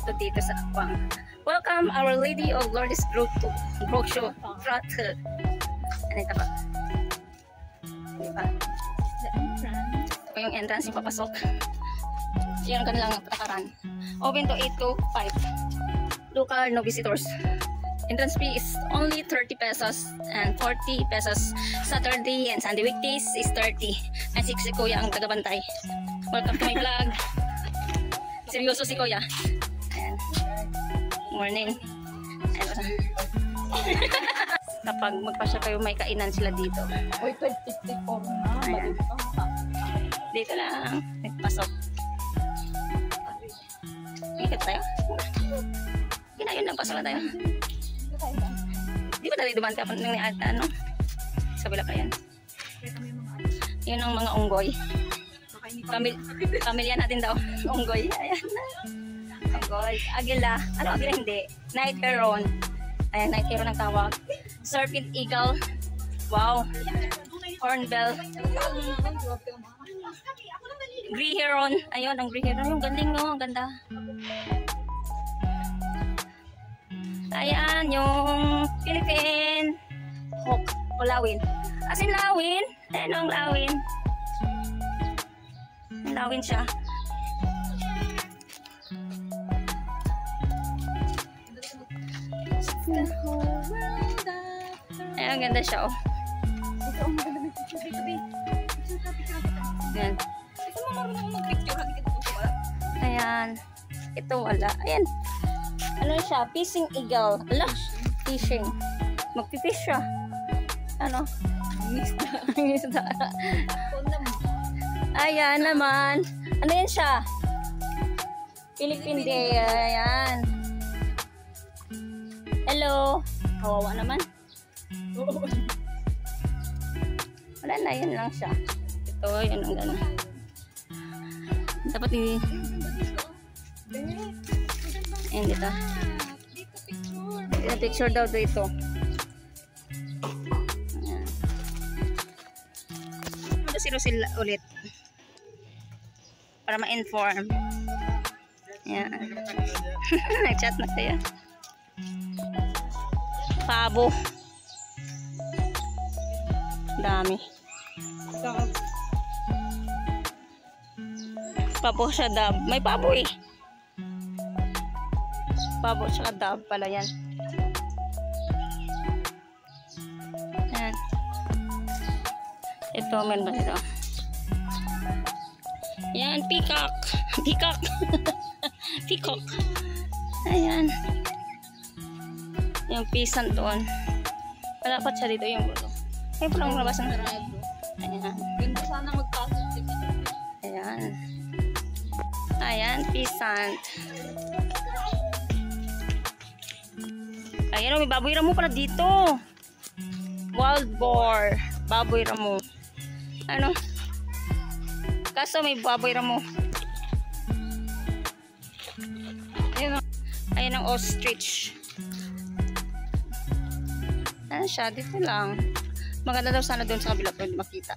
pwesto dito sa Akwang. Welcome Our Lady of Lourdes Road to Brokshaw Frat. Ano ito ba? Diba? Ito yung entrance yung papasok. Yan ang kanilang patakaran. Open to 8 to 5. Local, no visitors. Entrance fee is only 30 pesos and 40 pesos Saturday and Sunday weekdays is 30. And si Kuya ang tagabantay. Welcome to my vlog. Seryoso si Kuya. Ayan. Morning. Ayan. Kapag magpasya kayo may kainan sila dito. Uy, 2054 na. Ayan. Dito lang. Pasok. Ikot tayo. Yun lang, pasok na tayo. Di ba dali duman ka pa nang ano? Sa bila pa yan. Yun ang mga unggoy. Pamilya natin daw. Unggoy. Ayan na. Unggoy. Agila. Ano agila hindi? Night heron. Ayan, night heron ang tawag. Serpent eagle. Wow. Hornbill. Grey heron. Ayun, ang grey heron. Yung galing no. Ang ganda. Ayan, yung Philippine hawk o lawin. As in lawin. Ayan ang lawin. Lawin siya. Ayan, ang ganda siya oh. Ayan. Ayan. Ito wala. Ayan. Ano siya? Fishing eagle. Ala, fishing. Magpifish siya. Ano? Isda. Ayan naman. Ano yan siya? Philippine Day. Ayan. Hello. Kawawa naman. Wala na. Yan lang siya. Ito. Yan ang gano'n. Dapat ini. Ayan dito. Picture daw dito. Ayan. Mag-sirusil ulit. Para ma-inform. Ayan. Nag-chat na kaya. Pabo. Dami. Pabo siya dab. May pabo eh. Pabo siya dab pala yan. Ayan. Ito, meron ba ito? Ayan, peacock. Peacock. Peacock. Ayan. Yung pisan doon. Malapot siya dito yung bulo. Ay, parang labas ng ayan. Ganda sana magpasok. Ayan. Ayan, pisant. Ayan, may baboy ramo pala dito. Wild boar. Baboy ramo. Ano? Kaso may baboy ramo. Ayan, ayan ang ostrich. Ano siya? Dito lang. Maganda daw sana doon sa kabila pero hindi makita.